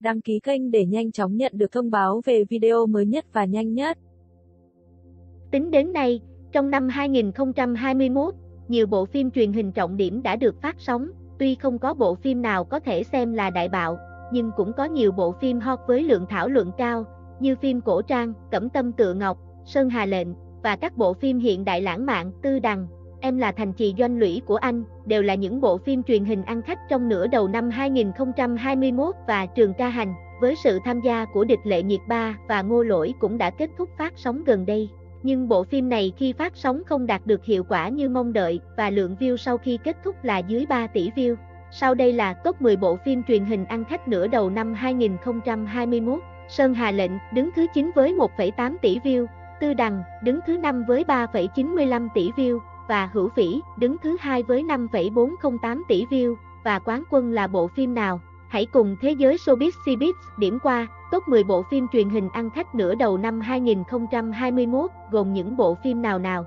đăng ký kênh để nhanh chóng nhận được thông báo về video mới nhất và nhanh nhất. Tính đến nay, trong năm 2021, nhiều bộ phim truyền hình trọng điểm đã được phát sóng, tuy không có bộ phim nào có thể xem là đại bạo, nhưng cũng có nhiều bộ phim hot với lượng thảo luận cao, như phim cổ trang, Cẩm Tâm Tựa Ngọc, Sơn Hà Lệnh, và các bộ phim hiện đại lãng mạn, Tư Đằng, Em là thành trì doanh lũy của anh, đều là những bộ phim truyền hình ăn khách trong nửa đầu năm 2021 và Trường Ca Hành, với sự tham gia của Địch Lệ Nhiệt Ba và Ngô Lỗi cũng đã kết thúc phát sóng gần đây. Nhưng bộ phim này khi phát sóng không đạt được hiệu quả như mong đợi và lượng view sau khi kết thúc là dưới 3 tỷ view. Sau đây là top 10 bộ phim truyền hình ăn khách nửa đầu năm 2021. Sơn Hà Lệnh đứng thứ 9 với 1,8 tỷ view, Tư Đằng đứng thứ 5 với 3,95 tỷ view, và Hữu Phỉ đứng thứ 2 với 5,408 tỷ view, và quán quân là bộ phim nào? Hãy cùng Thế giới Showbiz Cbiz điểm qua top 10 bộ phim truyền hình ăn khách nửa đầu năm 2021 gồm những bộ phim nào.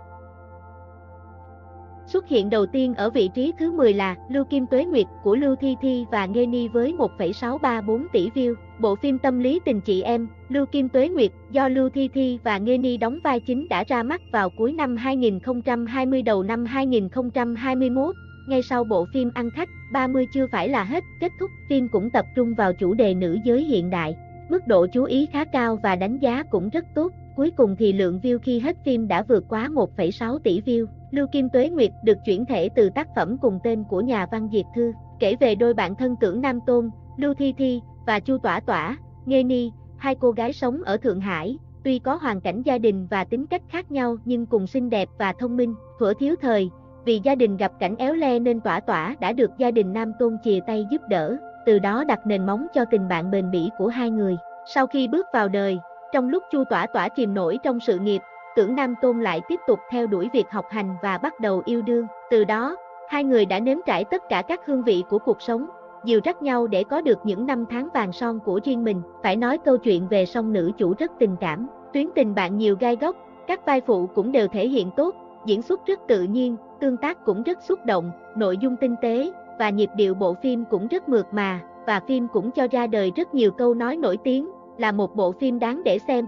Xuất hiện đầu tiên ở vị trí thứ 10 là Lưu Kim Tuế Nguyệt của Lưu Thi Thi và Nghê Ni với 1,634 tỷ view. Bộ phim tâm lý tình chị em, Lưu Kim Tuế Nguyệt do Lưu Thi Thi và Nghê Ni đóng vai chính đã ra mắt vào cuối năm 2020 đầu năm 2021. Ngay sau bộ phim ăn khách, 30 chưa phải là hết, kết thúc, phim cũng tập trung vào chủ đề nữ giới hiện đại. Mức độ chú ý khá cao và đánh giá cũng rất tốt. Cuối cùng thì lượng view khi hết phim đã vượt quá 1,6 tỷ view. Lưu Kim Tuế Nguyệt được chuyển thể từ tác phẩm cùng tên của nhà văn Diệt Thư, kể về đôi bạn thân Tưởng Nam Tôn, Lưu Thi Thi và Chu Tỏa Tỏa, Nghê Ni, hai cô gái sống ở Thượng Hải, tuy có hoàn cảnh gia đình và tính cách khác nhau nhưng cùng xinh đẹp và thông minh. Thuở thiếu thời, vì gia đình gặp cảnh éo le nên Tỏa Tỏa đã được gia đình Nam Tôn chìa tay giúp đỡ, từ đó đặt nền móng cho tình bạn bền bỉ của hai người. Sau khi bước vào đời, trong lúc Chu Tỏa Tỏa chìm nổi trong sự nghiệp, Tưởng Nam Tôn lại tiếp tục theo đuổi việc học hành và bắt đầu yêu đương. Từ đó, hai người đã nếm trải tất cả các hương vị của cuộc sống, dìu dắt nhau để có được những năm tháng vàng son của riêng mình. Phải nói câu chuyện về song nữ chủ rất tình cảm, tuyến tình bạn nhiều gai góc, các vai phụ cũng đều thể hiện tốt, diễn xuất rất tự nhiên, tương tác cũng rất xúc động, nội dung tinh tế, và nhịp điệu bộ phim cũng rất mượt mà, và phim cũng cho ra đời rất nhiều câu nói nổi tiếng, là một bộ phim đáng để xem.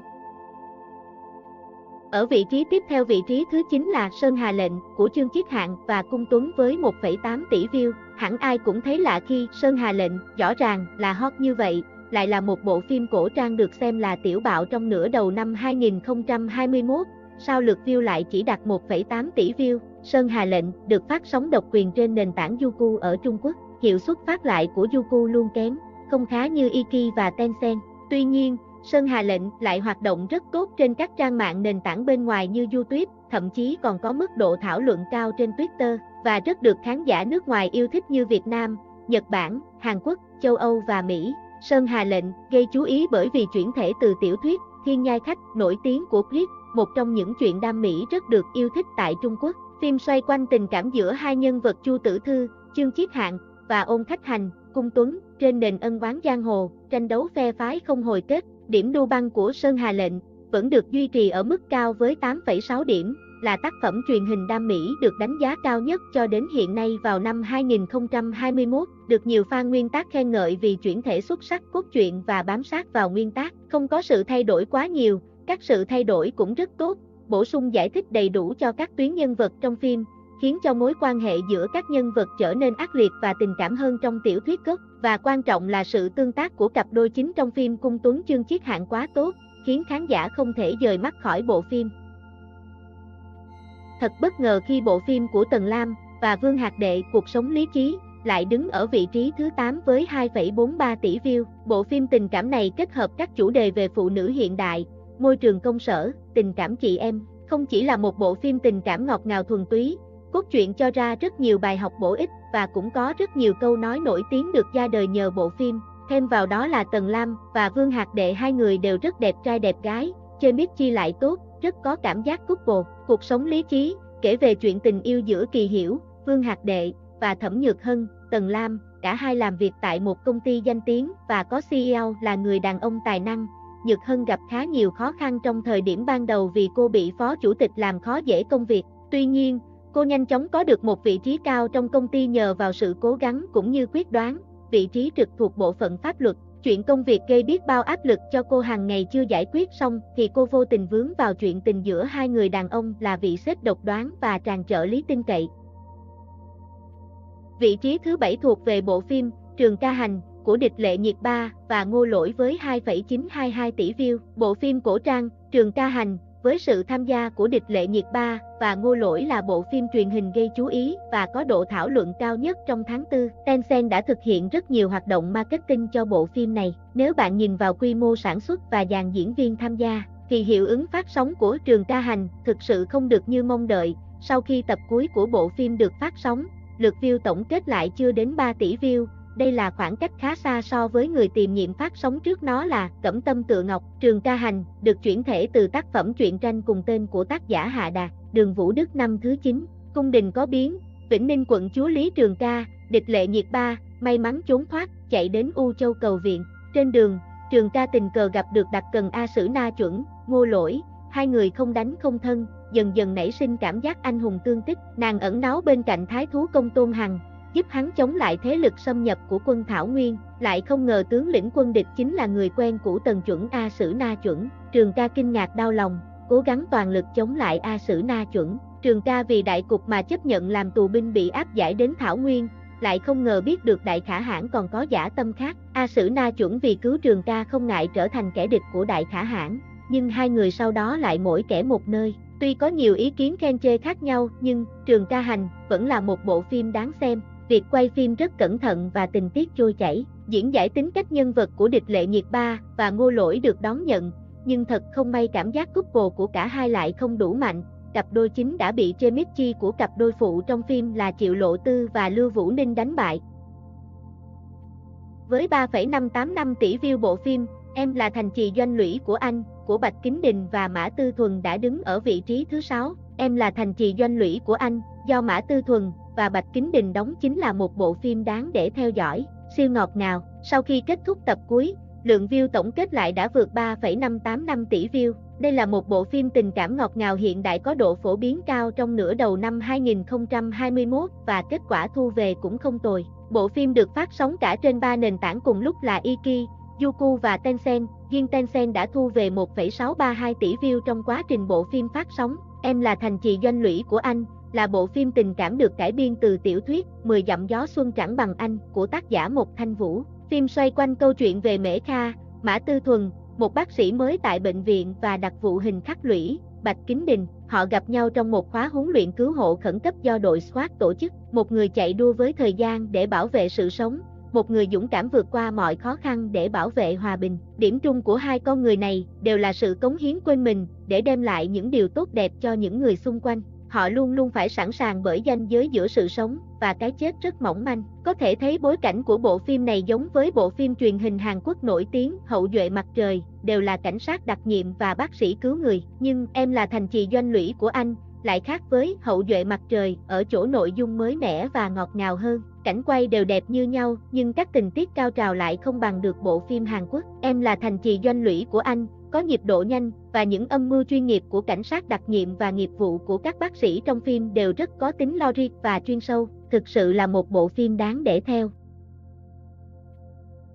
Ở vị trí tiếp theo, vị trí thứ 9 là Sơn Hà Lệnh của Chương Chiết Hạng và Cung Tuấn với 1,8 tỷ view. Hẳn ai cũng thấy lạ khi Sơn Hà Lệnh rõ ràng là hot như vậy, lại là một bộ phim cổ trang được xem là tiểu bạo trong nửa đầu năm 2021, sao lượt view lại chỉ đạt 1,8 tỷ view. Sơn Hà Lệnh được phát sóng độc quyền trên nền tảng Youku ở Trung Quốc. Hiệu suất phát lại của Youku luôn kém, không khá như Iki và Tencent. Tuy nhiên, Sơn Hà Lệnh lại hoạt động rất tốt trên các trang mạng nền tảng bên ngoài như YouTube, thậm chí còn có mức độ thảo luận cao trên Twitter, và rất được khán giả nước ngoài yêu thích như Việt Nam, Nhật Bản, Hàn Quốc, châu Âu và Mỹ. Sơn Hà Lệnh gây chú ý bởi vì chuyển thể từ tiểu thuyết Thiên Nhai Khách nổi tiếng của Grieg, một trong những truyện đam mỹ rất được yêu thích tại Trung Quốc. Phim xoay quanh tình cảm giữa hai nhân vật Chu Tử Thư, Chương Chiết Hạng và Ôn Khách Hành, Cung Tuấn, trên nền ân oán giang hồ, tranh đấu phe phái không hồi kết. Điểm đu băng của Sơn Hà Lệnh vẫn được duy trì ở mức cao với 8,6 điểm, là tác phẩm truyền hình đam mỹ được đánh giá cao nhất cho đến hiện nay vào năm 2021, được nhiều fan nguyên tác khen ngợi vì chuyển thể xuất sắc cốt truyện và bám sát vào nguyên tác, không có sự thay đổi quá nhiều, các sự thay đổi cũng rất tốt, bổ sung giải thích đầy đủ cho các tuyến nhân vật trong phim, khiến cho mối quan hệ giữa các nhân vật trở nên ác liệt và tình cảm hơn trong tiểu thuyết gốc, và quan trọng là sự tương tác của cặp đôi chính trong phim Cung Tuấn Chương Chiết Hạng quá tốt, khiến khán giả không thể rời mắt khỏi bộ phim. Thật bất ngờ khi bộ phim của Tần Lam và Vương Hạc Đệ Cuộc Sống Lý Trí lại đứng ở vị trí thứ 8 với 2,43 tỷ view. Bộ phim tình cảm này kết hợp các chủ đề về phụ nữ hiện đại, môi trường công sở, tình cảm chị em, không chỉ là một bộ phim tình cảm ngọt ngào thuần túy, cốt truyện cho ra rất nhiều bài học bổ ích và cũng có rất nhiều câu nói nổi tiếng được ra đời nhờ bộ phim. Thêm vào đó là Tần Lam và Vương Hạc Đệ, hai người đều rất đẹp trai đẹp gái, chơi miết chi lại tốt, rất có cảm giác couple. Cuộc Sống Lý Trí kể về chuyện tình yêu giữa Kỳ Hiểu, Vương Hạc Đệ và Thẩm Nhược Hân, Tần Lam, cả hai làm việc tại một công ty danh tiếng và có CEO là người đàn ông tài năng. Nhược Hân gặp khá nhiều khó khăn trong thời điểm ban đầu vì cô bị phó chủ tịch làm khó dễ công việc. Tuy nhiên, cô nhanh chóng có được một vị trí cao trong công ty nhờ vào sự cố gắng cũng như quyết đoán, vị trí trực thuộc bộ phận pháp luật. Chuyện công việc gây biết bao áp lực cho cô hàng ngày chưa giải quyết xong thì cô vô tình vướng vào chuyện tình giữa hai người đàn ông là vị sếp độc đoán và tràn trợ lý tin cậy. Vị trí thứ 7 thuộc về bộ phim Trường Ca Hành của Địch Lệ Nhiệt Ba và Ngô Lỗi với 2,922 tỷ view. Bộ phim cổ trang Trường Ca Hành với sự tham gia của Địch Lệ Nhiệt Ba và Ngô Lỗi là bộ phim truyền hình gây chú ý và có độ thảo luận cao nhất trong tháng 4. Tencent đã thực hiện rất nhiều hoạt động marketing cho bộ phim này. Nếu bạn nhìn vào quy mô sản xuất và dàn diễn viên tham gia, thì hiệu ứng phát sóng của Trường Ca Hành thực sự không được như mong đợi. Sau khi tập cuối của bộ phim được phát sóng, lượt view tổng kết lại chưa đến 3 tỷ view. Đây là khoảng cách khá xa so với người tiền nhiệm phát sóng trước nó là Cẩm Tâm Tựa Ngọc. Trường Ca Hành được chuyển thể từ tác phẩm truyện tranh cùng tên của tác giả Hạ Đạt. Đường Vũ Đức năm thứ 9. Cung đình có biến, Vĩnh Ninh quận chúa Lý Trường Ca, Địch Lệ Nhiệt Ba, may mắn trốn thoát, chạy đến U Châu cầu viện. Trên đường, Trường Ca tình cờ gặp được Đặc Cần A Sử Na Chuẩn, Ngô Lỗi, hai người không đánh không thân, dần dần nảy sinh cảm giác anh hùng tương tích. Nàng ẩn náu bên cạnh thái thú công Tôn Hằng, giúp hắn chống lại thế lực xâm nhập của quân Thảo Nguyên, lại không ngờ tướng lĩnh quân địch chính là người quen của Tần Chuẩn A Sử Na Chuẩn. Trường Ca kinh ngạc đau lòng, cố gắng toàn lực chống lại A Sử Na Chuẩn. Trường Ca vì đại cục mà chấp nhận làm tù binh bị áp giải đến Thảo Nguyên, lại không ngờ biết được Đại Khả Hãn còn có dã tâm khác. A Sử Na Chuẩn vì cứu Trường Ca không ngại trở thành kẻ địch của Đại Khả Hãn, nhưng hai người sau đó lại mỗi kẻ một nơi. Tuy có nhiều ý kiến khen chê khác nhau nhưng Trường Ca Hành vẫn là một bộ phim đáng xem. Việc quay phim rất cẩn thận và tình tiết trôi chảy, diễn giải tính cách nhân vật của Địch Lệ Nhiệt Ba và Ngô Lỗi được đón nhận, nhưng thật không may cảm giác couple của cả hai lại không đủ mạnh. Cặp đôi chính đã bị chemistry của cặp đôi phụ trong phim là Triệu Lộ Tư và Lưu Vũ Ninh đánh bại. Với 3,585 tỷ view, bộ phim Em là thành trì doanh lũy của anh của Bạch Kính Đình và Mã Tư Thuần đã đứng ở vị trí thứ 6. Em là thành trì doanh lũy của anh do Mã Tư Thuần và Bạch Kính Đình đóng chính là một bộ phim đáng để theo dõi, siêu ngọt ngào. Sau khi kết thúc tập cuối, lượng view tổng kết lại đã vượt 3,585 tỷ view. Đây là một bộ phim tình cảm ngọt ngào hiện đại có độ phổ biến cao trong nửa đầu năm 2021 và kết quả thu về cũng không tồi. Bộ phim được phát sóng cả trên 3 nền tảng cùng lúc là Iki, Youku và Tencent. Riêng Tencent đã thu về 1,632 tỷ view trong quá trình bộ phim phát sóng. Em là thành trì doanh lũy của anh là bộ phim tình cảm được cải biên từ tiểu thuyết 10 dặm gió xuân chẳng bằng anh của tác giả Một Thanh Vũ. Phim xoay quanh câu chuyện về Mễ Kha, Mã Tư Thuần, một bác sĩ mới tại bệnh viện và đặc vụ hình khắc lũy, Bạch Kính Đình. Họ gặp nhau trong một khóa huấn luyện cứu hộ khẩn cấp do đội SWAT tổ chức. Một người chạy đua với thời gian để bảo vệ sự sống, một người dũng cảm vượt qua mọi khó khăn để bảo vệ hòa bình. Điểm chung của hai con người này đều là sự cống hiến quên mình để đem lại những điều tốt đẹp cho những người xung quanh. Họ luôn luôn phải sẵn sàng bởi ranh giới giữa sự sống và cái chết rất mỏng manh. Có thể thấy bối cảnh của bộ phim này giống với bộ phim truyền hình Hàn Quốc nổi tiếng Hậu duệ mặt trời, đều là cảnh sát đặc nhiệm và bác sĩ cứu người. Nhưng Em là thành trì doanh lũy của anh lại khác với Hậu duệ mặt trời ở chỗ nội dung mới mẻ và ngọt ngào hơn. Cảnh quay đều đẹp như nhau nhưng các tình tiết cao trào lại không bằng được bộ phim Hàn Quốc. Em là thành trì doanh lũy của anh có nhịp độ nhanh và những âm mưu chuyên nghiệp của cảnh sát đặc nhiệm và nghiệp vụ của các bác sĩ trong phim đều rất có tính logic và chuyên sâu. Thực sự là một bộ phim đáng để theo.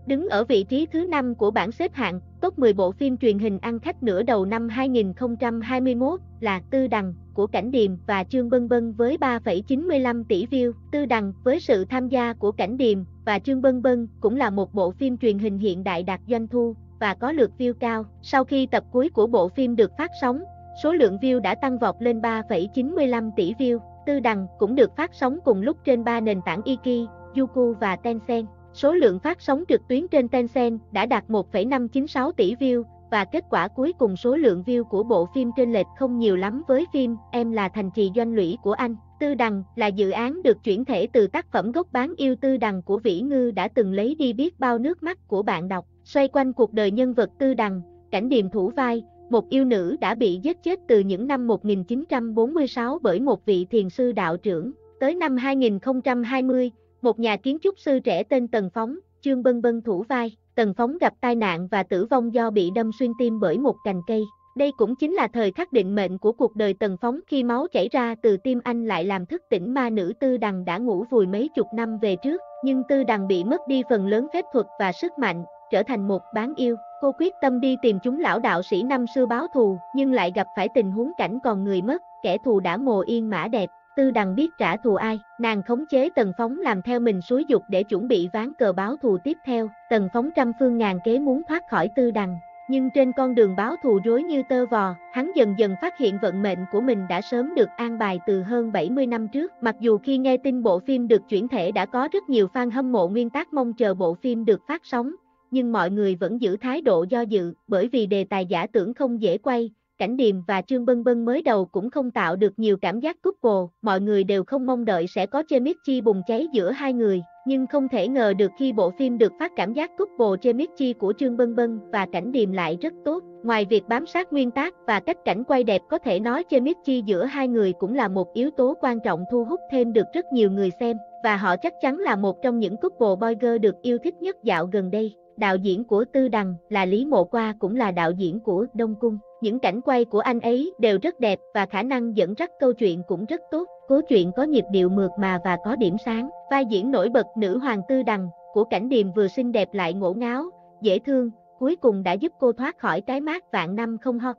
Đứng ở vị trí thứ 5 của bảng xếp hạng top 10 bộ phim truyền hình ăn khách nửa đầu năm 2021 là Tư Đằng của Cảnh Điềm và Trương Bân Bân với 3,95 tỷ view. Tư Đằng với sự tham gia của Cảnh Điềm và Trương Bân Bân cũng là một bộ phim truyền hình hiện đại đạt doanh thu và có lượt view cao. Sau khi tập cuối của bộ phim được phát sóng, số lượng view đã tăng vọt lên 3,95 tỷ view. Tư Đằng cũng được phát sóng cùng lúc trên 3 nền tảng Iki, Youku và Tencent. Số lượng phát sóng trực tuyến trên Tencent đã đạt 1,596 tỷ view và kết quả cuối cùng số lượng view của bộ phim chênh lệch không nhiều lắm với phim Em là thành trì doanh lũy của anh. Tư Đằng là dự án được chuyển thể từ tác phẩm gốc Bán yêu Tư Đằng của Vĩ Ngư đã từng lấy đi biết bao nước mắt của bạn đọc. Xoay quanh cuộc đời nhân vật Tư Đằng, Cảnh Điềm thủ vai, một yêu nữ đã bị giết chết từ những năm 1946 bởi một vị thiền sư đạo trưởng. Tới năm 2020, một nhà kiến trúc sư trẻ tên Tần Phóng, Trương Bân Bân thủ vai. Tần Phóng gặp tai nạn và tử vong do bị đâm xuyên tim bởi một cành cây. Đây cũng chính là thời khắc định mệnh của cuộc đời Tần Phóng khi máu chảy ra từ tim anh lại làm thức tỉnh ma nữ Tư Đằng đã ngủ vùi mấy chục năm về trước. nhưng Tư Đằng bị mất đi phần lớn phép thuật và sức mạnh, trở thành một bán yêu. Cô quyết tâm đi tìm chúng lão đạo sĩ năm xưa báo thù, nhưng lại gặp phải tình huống cảnh còn người mất, kẻ thù đã mồ yên mã đẹp. Tư Đằng biết trả thù ai, nàng khống chế Tần Phóng làm theo mình xúi dục để chuẩn bị ván cờ báo thù tiếp theo. Tần Phóng trăm phương ngàn kế muốn thoát khỏi Tư Đằng, nhưng trên con đường báo thù rối như tơ vò, hắn dần dần phát hiện vận mệnh của mình đã sớm được an bài từ hơn 70 năm trước. Mặc dù khi nghe tin bộ phim được chuyển thể đã có rất nhiều fan hâm mộ nguyên tác mong chờ bộ phim được phát sóng, nhưng mọi người vẫn giữ thái độ do dự, bởi vì đề tài giả tưởng không dễ quay. Cảnh Điềm và Trương Bân Bân mới đầu cũng không tạo được nhiều cảm giác couple, mọi người đều không mong đợi sẽ có chemistry bùng cháy giữa hai người, nhưng không thể ngờ được khi bộ phim được phát cảm giác couple chemistry của Trương Bân Bân và Cảnh Điềm lại rất tốt. Ngoài việc bám sát nguyên tác và cách cảnh quay đẹp, có thể nói chemistry giữa hai người cũng là một yếu tố quan trọng thu hút thêm được rất nhiều người xem, và họ chắc chắn là một trong những couple boy girl được yêu thích nhất dạo gần đây. Đạo diễn của Tư Đằng là Lý Mộ Qua, cũng là đạo diễn của Đông Cung. Những cảnh quay của anh ấy đều rất đẹp và khả năng dẫn dắt câu chuyện cũng rất tốt. Cốt truyện có nhịp điệu mượt mà và có điểm sáng. Vai diễn nổi bật nữ hoàng Tư Đằng của Cảnh Điềm vừa xinh đẹp lại ngổ ngáo, dễ thương, cuối cùng đã giúp cô thoát khỏi cái mát vạn năm không ho.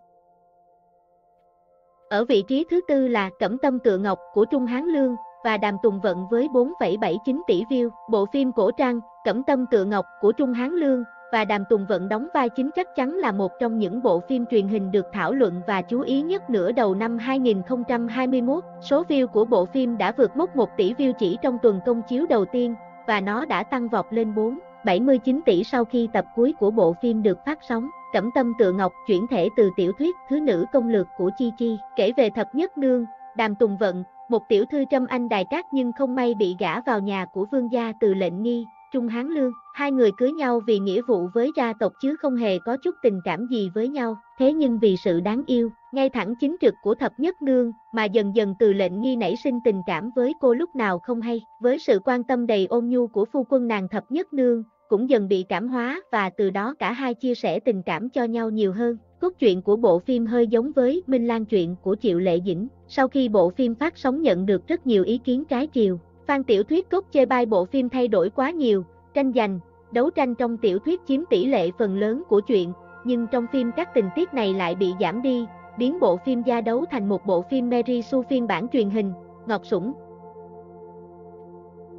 Ở vị trí thứ tư là Cẩm Tâm Tựa Ngọc của Trung Hán Lương và Đàm Tùng Vận với 4,79 tỷ view. Bộ phim cổ trang Cẩm Tâm Tựa Ngọc của Trung Hán Lương và Đàm Tùng Vận đóng vai chính chắc chắn là một trong những bộ phim truyền hình được thảo luận và chú ý nhất nửa đầu năm 2021. Số view của bộ phim đã vượt mốc 1 tỷ view chỉ trong tuần công chiếu đầu tiên, và nó đã tăng vọt lên 4,79 tỷ sau khi tập cuối của bộ phim được phát sóng. Cẩm Tâm Tựa Ngọc chuyển thể từ tiểu thuyết Thứ Nữ Công Lược của Chi Chi, kể về thập nhất nương, Đàm Tùng Vận, một tiểu thư trâm anh đài cát nhưng không may bị gả vào nhà của vương gia Từ Lệnh Nghi, Trung Hán Lương. Hai người cưới nhau vì nghĩa vụ với gia tộc chứ không hề có chút tình cảm gì với nhau. Thế nhưng vì sự đáng yêu, ngay thẳng chính trực của thập nhất nương mà dần dần Từ Lệnh Nghi nảy sinh tình cảm với cô lúc nào không hay. Với sự quan tâm đầy ôn nhu của phu quân nàng, thập nhất nương cũng dần bị cảm hóa, và từ đó cả hai chia sẻ tình cảm cho nhau nhiều hơn. Cốt truyện của bộ phim hơi giống với Minh Lan truyện của Triệu Lệ Dĩnh. Sau khi bộ phim phát sóng nhận được rất nhiều ý kiến trái chiều. Fan tiểu thuyết cốt chê bai bộ phim thay đổi quá nhiều, tranh giành, đấu tranh trong tiểu thuyết chiếm tỷ lệ phần lớn của truyện, nhưng trong phim các tình tiết này lại bị giảm đi, biến bộ phim gia đấu thành một bộ phim Mary Sue phiên bản truyền hình, Ngọt Sủng.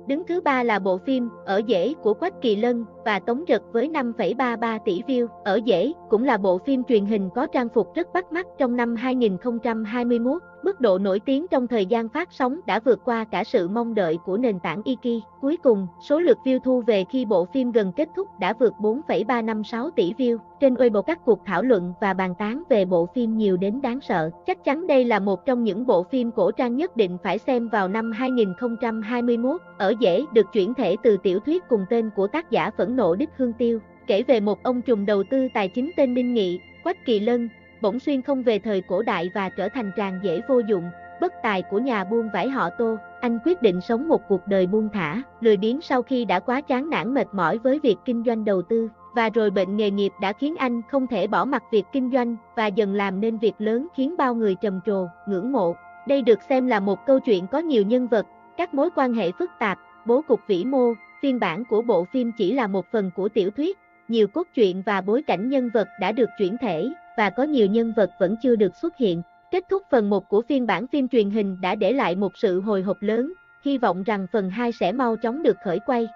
Đứng thứ ba là bộ phim Ở Dễ của Quách Kỳ Lân và Tống Rật với 5,33 tỷ view. Ở Dễ cũng là bộ phim truyền hình có trang phục rất bắt mắt trong năm 2021. Mức độ nổi tiếng trong thời gian phát sóng đã vượt qua cả sự mong đợi của nền tảng Iki. Cuối cùng, số lượt view thu về khi bộ phim gần kết thúc đã vượt 4,356 tỷ view. Trên Weibo các cuộc thảo luận và bàn tán về bộ phim nhiều đến đáng sợ. Chắc chắn đây là một trong những bộ phim cổ trang nhất định phải xem vào năm 2021. Ở Dễ được chuyển thể từ tiểu thuyết cùng tên của tác giả Phẫn Nộ Đích Hương Tiêu, kể về một ông trùm đầu tư tài chính tên Ninh Nghị, Quách Kỳ Lân, bỗng xuyên không về thời cổ đại và trở thành tràng dễ vô dụng, bất tài của nhà buôn vải họ Tô. Anh quyết định sống một cuộc đời buông thả, lười biếng sau khi đã quá chán nản mệt mỏi với việc kinh doanh đầu tư, và rồi bệnh nghề nghiệp đã khiến anh không thể bỏ mặc việc kinh doanh và dần làm nên việc lớn khiến bao người trầm trồ, ngưỡng mộ. Đây được xem là một câu chuyện có nhiều nhân vật, các mối quan hệ phức tạp, bố cục vĩ mô. Phiên bản của bộ phim chỉ là một phần của tiểu thuyết, nhiều cốt truyện và bối cảnh nhân vật đã được chuyển thể, và có nhiều nhân vật vẫn chưa được xuất hiện. Kết thúc phần 1 của phiên bản phim truyền hình đã để lại một sự hồi hộp lớn, hy vọng rằng phần 2 sẽ mau chóng được khởi quay.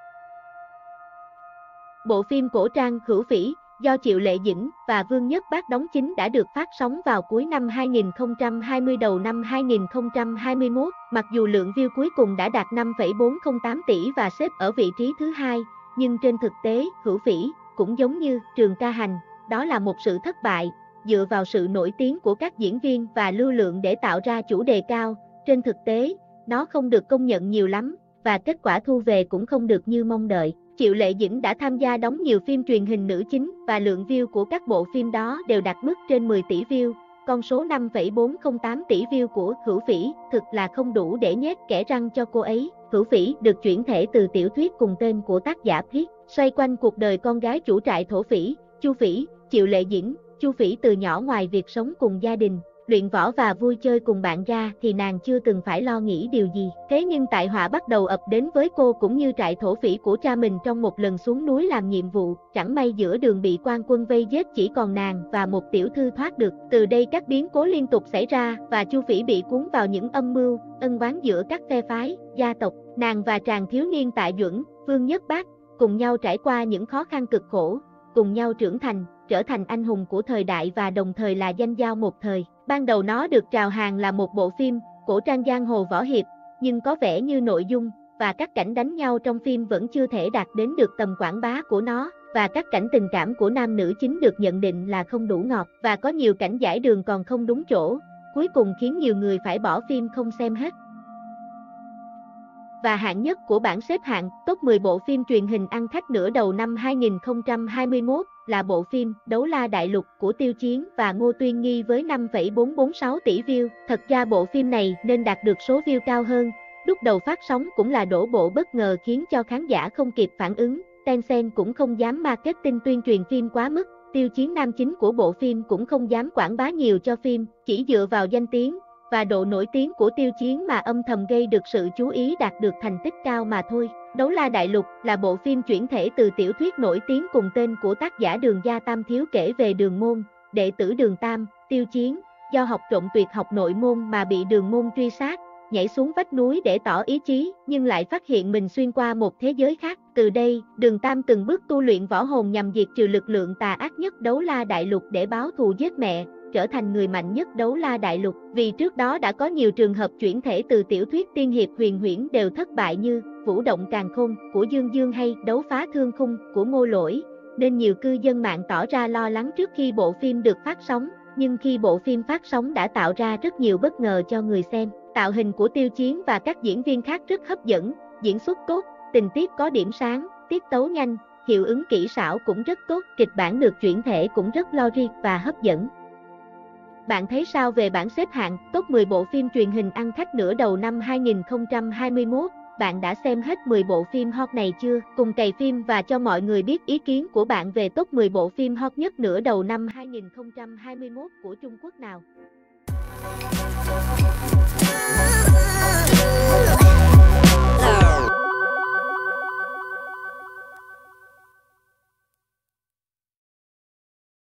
Bộ phim cổ trang Hữu Phỉ do Triệu Lệ Dĩnh và Vương Nhất Bác đóng chính đã được phát sóng vào cuối năm 2020 đầu năm 2021. Mặc dù lượng view cuối cùng đã đạt 5,408 tỷ và xếp ở vị trí thứ 2, nhưng trên thực tế, Hữu Phỉ cũng giống như Trường Ca Hành, đó là một sự thất bại, dựa vào sự nổi tiếng của các diễn viên và lưu lượng để tạo ra chủ đề cao. Trên thực tế, nó không được công nhận nhiều lắm, và kết quả thu về cũng không được như mong đợi. Triệu Lệ Dĩnh đã tham gia đóng nhiều phim truyền hình nữ chính và lượng view của các bộ phim đó đều đạt mức trên 10 tỷ view. Con số 5,408 tỷ view của Hữu Phỉ thực là không đủ để nhét kẽ răng cho cô ấy. Hữu Phỉ được chuyển thể từ tiểu thuyết cùng tên của tác giả Piết, xoay quanh cuộc đời con gái chủ trại thổ phỉ, Chu Phỉ. Triệu Lệ Dĩnh, Chu Phỉ từ nhỏ ngoài việc sống cùng gia đình, luyện võ và vui chơi cùng bạn ra thì nàng chưa từng phải lo nghĩ điều gì. Thế nhưng tai họa bắt đầu ập đến với cô cũng như trại thổ phỉ của cha mình trong một lần xuống núi làm nhiệm vụ, chẳng may giữa đường bị quan quân vây giết, chỉ còn nàng và một tiểu thư thoát được. Từ đây các biến cố liên tục xảy ra và Chu Phỉ bị cuốn vào những âm mưu, ân oán giữa các phe phái, gia tộc. Nàng và chàng thiếu niên Tạ Duẩn, Vương Nhất Bác cùng nhau trải qua những khó khăn cực khổ, cùng nhau trưởng thành, trở thành anh hùng của thời đại và đồng thời là danh giao một thời. Ban đầu nó được chào hàng là một bộ phim cổ trang giang hồ võ hiệp, nhưng có vẻ như nội dung và các cảnh đánh nhau trong phim vẫn chưa thể đạt đến được tầm quảng bá của nó, và các cảnh tình cảm của nam nữ chính được nhận định là không đủ ngọt, và có nhiều cảnh giải đường còn không đúng chỗ, cuối cùng khiến nhiều người phải bỏ phim không xem hết. Và hạng nhất của bảng xếp hạng top 10 bộ phim truyền hình ăn khách nửa đầu năm 2021 là bộ phim Đấu La Đại Lục của Tiêu Chiến và Ngô Tuyên Nghi với 5,446 tỷ view. Thật ra bộ phim này nên đạt được số view cao hơn, lúc đầu phát sóng cũng là đổ bộ bất ngờ khiến cho khán giả không kịp phản ứng. Tencent cũng không dám marketing tuyên truyền phim quá mức, Tiêu Chiến nam chính của bộ phim cũng không dám quảng bá nhiều cho phim, chỉ dựa vào danh tiếng và độ nổi tiếng của Tiêu Chiến mà âm thầm gây được sự chú ý, đạt được thành tích cao mà thôi. Đấu La Đại Lục là bộ phim chuyển thể từ tiểu thuyết nổi tiếng cùng tên của tác giả Đường Gia Tam Thiếu, kể về Đường Môn, đệ tử Đường Tam, Tiêu Chiến, do học trộm tuyệt học nội môn mà bị Đường Môn truy sát, nhảy xuống vách núi để tỏ ý chí, nhưng lại phát hiện mình xuyên qua một thế giới khác. Từ đây, Đường Tam từng bước tu luyện võ hồn nhằm diệt trừ lực lượng tà ác nhất Đấu La Đại Lục để báo thù giết mẹ, trở thành người mạnh nhất Đấu La Đại Lục. Vì trước đó đã có nhiều trường hợp chuyển thể từ tiểu thuyết tiên hiệp huyền huyễn đều thất bại như Vũ Động Càn Khôn của Dương Dương hay Đấu Phá Thương Khung của Ngô Lỗi, nên nhiều cư dân mạng tỏ ra lo lắng trước khi bộ phim được phát sóng. Nhưng khi bộ phim phát sóng đã tạo ra rất nhiều bất ngờ cho người xem. Tạo hình của Tiêu Chiến và các diễn viên khác rất hấp dẫn, diễn xuất tốt, tình tiết có điểm sáng, tiết tấu nhanh, hiệu ứng kỹ xảo cũng rất tốt, kịch bản được chuyển thể cũng rất logic và hấp dẫn. Bạn thấy sao về bảng xếp hạng top 10 bộ phim truyền hình ăn khách nửa đầu năm 2021? Bạn đã xem hết 10 bộ phim hot này chưa? Cùng cày phim và cho mọi người biết ý kiến của bạn về top 10 bộ phim hot nhất nửa đầu năm 2021 của Trung Quốc nào.